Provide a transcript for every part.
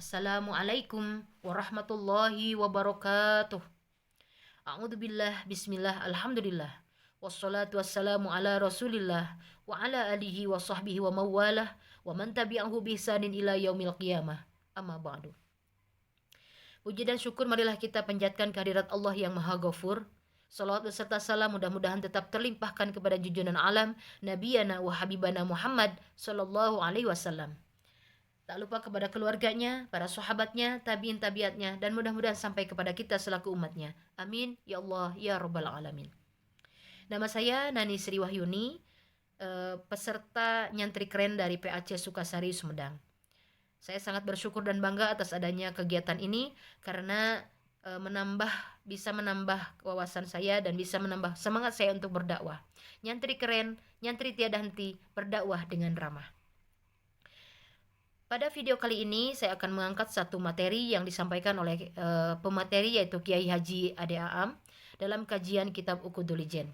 Assalamualaikum warahmatullahi wabarakatuh. A'udzubillah, bismillah, alhamdulillah. Wassalatu wassalamu ala rasulillah wa ala alihi wa sahbihi wa mawalah wa man tabi'ahu bihsanin ila yaumil qiyamah. Amma ba'du. Puji dan syukur marilah kita panjatkan kehadirat Allah yang Maha Ghafur. Salawat beserta salam mudah-mudahan tetap terlimpahkan kepada junjungan alam Nabiyana wa Habibana Muhammad sallallahu alaihi wasallam. Tak lupa kepada keluarganya, para sahabatnya, tabiin tabiatnya, dan mudah-mudahan sampai kepada kita selaku umatnya. Amin. Ya Allah, ya Rabbal Alamin. Nama saya Nani Sri Wahyuni, peserta nyantri keren dari PAC Sukasari, Sumedang. Saya sangat bersyukur dan bangga atas adanya kegiatan ini karena bisa menambah wawasan saya dan bisa menambah semangat saya untuk berdakwah. Nyantri keren, nyantri tiada henti, berdakwah dengan ramah. Pada video kali ini saya akan mengangkat satu materi yang disampaikan oleh pemateri yaitu Kiai Haji Ade Aam dalam kajian kitab Uqudul Ijen.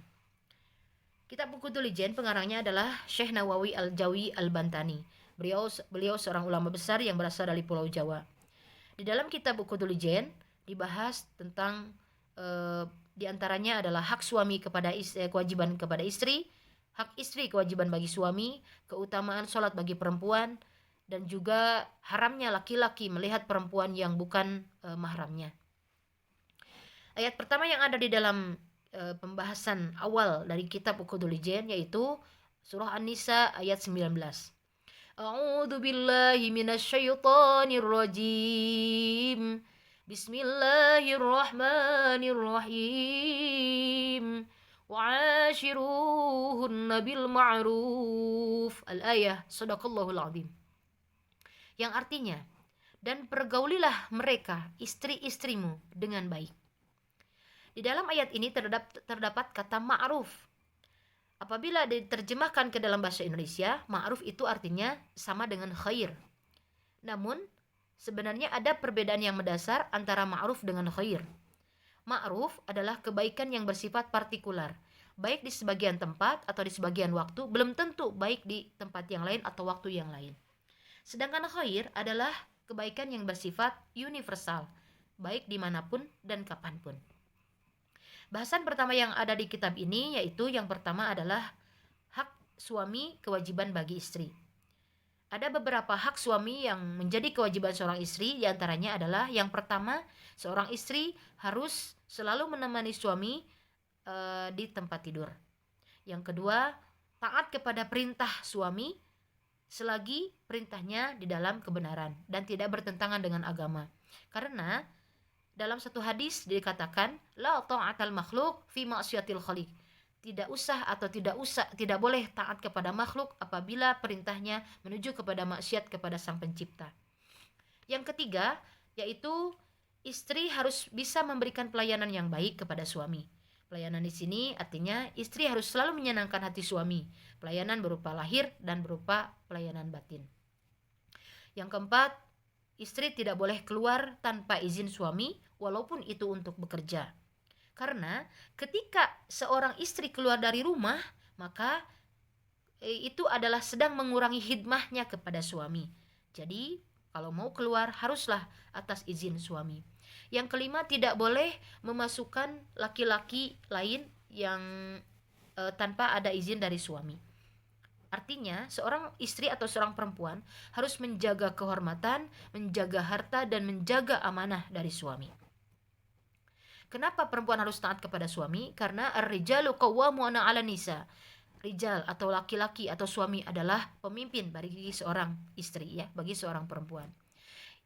Kitab Uqudul Ijen pengarangnya adalah Syekh Nawawi Al-Jawi Al-Bantani. Beliau seorang ulama besar yang berasal dari Pulau Jawa. Di dalam kitab Uqudul Ijen dibahas tentang diantaranya adalah hak suami kepada kewajiban kepada istri, hak istri kewajiban bagi suami, keutamaan sholat bagi perempuan, dan juga haramnya laki-laki melihat perempuan yang bukan mahramnya. Ayat pertama yang ada di dalam pembahasan awal dari kitab Uqudul Ijen yaitu surah An-Nisa ayat 19. A'udzu billahi minasyaitonir rajim. Bismillahirrahmanirrahim. Wa'ashiruhunna bil ma'ruf. Al-ayah, sadaqallahul azim. Yang artinya, dan pergaulilah mereka, istri-istrimu, dengan baik. Di dalam ayat ini terdapat kata ma'ruf. Apabila diterjemahkan ke dalam bahasa Indonesia, ma'ruf itu artinya sama dengan khair. Namun, sebenarnya ada perbedaan yang mendasar antara ma'ruf dengan khair. Ma'ruf adalah kebaikan yang bersifat partikular, baik di sebagian tempat atau di sebagian waktu, belum tentu baik di tempat yang lain atau waktu yang lain. Sedangkan khair adalah kebaikan yang bersifat universal, baik dimanapun dan kapanpun. Bahasan pertama yang ada di kitab ini yaitu yang pertama adalah hak suami kewajiban bagi istri. Ada beberapa hak suami yang menjadi kewajiban seorang istri, diantaranya adalah yang pertama, seorang istri harus selalu menemani suami di tempat tidur. Yang kedua, taat kepada perintah suami selagi perintahnya di dalam kebenaran dan tidak bertentangan dengan agama. Karena dalam satu hadis dikatakan la ta'atal makhluk fi ma'siyatil khaliq. Tidak boleh taat kepada makhluk apabila perintahnya menuju kepada maksiat kepada Sang Pencipta. Yang ketiga yaitu istri harus bisa memberikan pelayanan yang baik kepada suami. Pelayanan di sini artinya istri harus selalu menyenangkan hati suami. Pelayanan berupa lahir dan berupa pelayanan batin. Yang keempat, istri tidak boleh keluar tanpa izin suami walaupun itu untuk bekerja. Karena ketika seorang istri keluar dari rumah, maka itu adalah sedang mengurangi khidmahnya kepada suami. Jadi, kalau mau keluar haruslah atas izin suami. Yang kelima, tidak boleh memasukkan laki-laki lain yang tanpa ada izin dari suami. Artinya, seorang istri atau seorang perempuan harus menjaga kehormatan, menjaga harta, dan menjaga amanah dari suami. Kenapa perempuan harus taat kepada suami? Karena ar-rijalu qawwamuna 'alan nisa. Rijal atau laki-laki atau suami adalah pemimpin bagi seorang istri, ya, bagi seorang perempuan.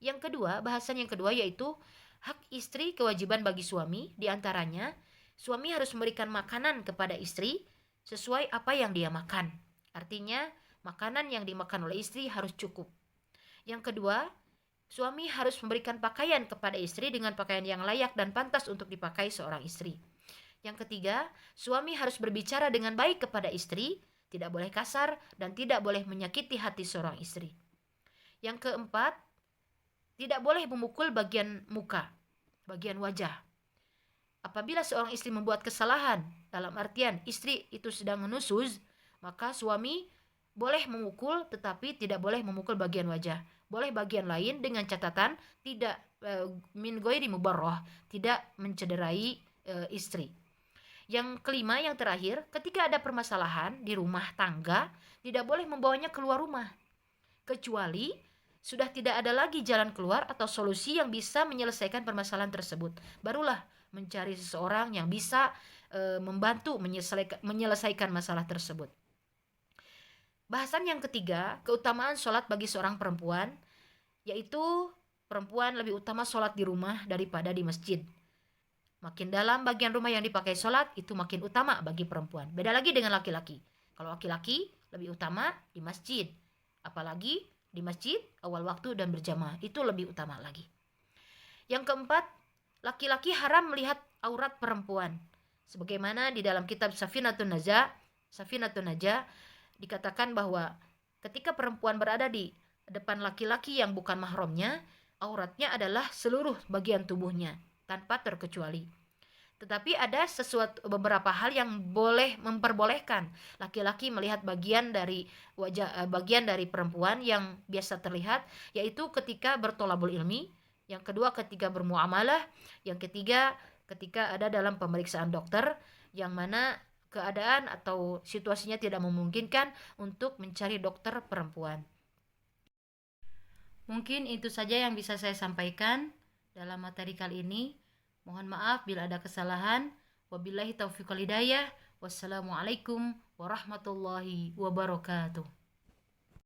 Yang kedua, bahasan yang kedua yaitu hak istri kewajiban bagi suami, diantaranya suami harus memberikan makanan kepada istri sesuai apa yang dia makan. Artinya makanan yang dimakan oleh istri harus cukup. Yang kedua, suami harus memberikan pakaian kepada istri dengan pakaian yang layak dan pantas untuk dipakai seorang istri. Yang ketiga, suami harus berbicara dengan baik kepada istri, tidak boleh kasar dan tidak boleh menyakiti hati seorang istri. Yang keempat, tidak boleh memukul bagian muka, bagian wajah. Apabila seorang istri membuat kesalahan, dalam artian istri itu sedang menusuz, maka suami Boleh memukul tetapi tidak boleh memukul bagian wajah. Boleh bagian lain dengan catatan tidak min ghairi mubarrah, tidak mencederai istri. Yang kelima, yang terakhir, ketika ada permasalahan di rumah tangga, tidak boleh membawanya keluar rumah. Kecuali sudah tidak ada lagi jalan keluar atau solusi yang bisa menyelesaikan permasalahan tersebut. Barulah mencari seseorang yang bisa membantu menyelesaikan masalah tersebut. Bahasan yang ketiga, keutamaan sholat bagi seorang perempuan, yaitu perempuan lebih utama sholat di rumah daripada di masjid. Makin dalam bagian rumah yang dipakai sholat, itu makin utama bagi perempuan. Beda lagi dengan laki-laki. Kalau laki-laki lebih utama di masjid. Apalagi di masjid awal waktu dan berjamaah, itu lebih utama lagi. Yang keempat, laki-laki haram melihat aurat perempuan. Sebagaimana di dalam kitab Safinatun Najah dikatakan bahwa ketika perempuan berada di depan laki-laki yang bukan mahramnya, auratnya adalah seluruh bagian tubuhnya tanpa terkecuali. Tetapi ada beberapa hal yang boleh memperbolehkan laki-laki melihat bagian dari bagian dari perempuan yang biasa terlihat, yaitu ketika bertolabul ilmi, yang kedua ketika bermuamalah, yang ketiga ketika ada dalam pemeriksaan dokter, yang mana keadaan atau situasinya tidak memungkinkan untuk mencari dokter perempuan. Mungkin itu saja yang bisa saya sampaikan dalam materi kali ini. Mohon maaf bila ada kesalahan. Wabillahi taufiq wal hidayah. Wassalamualaikum warahmatullahi wabarakatuh.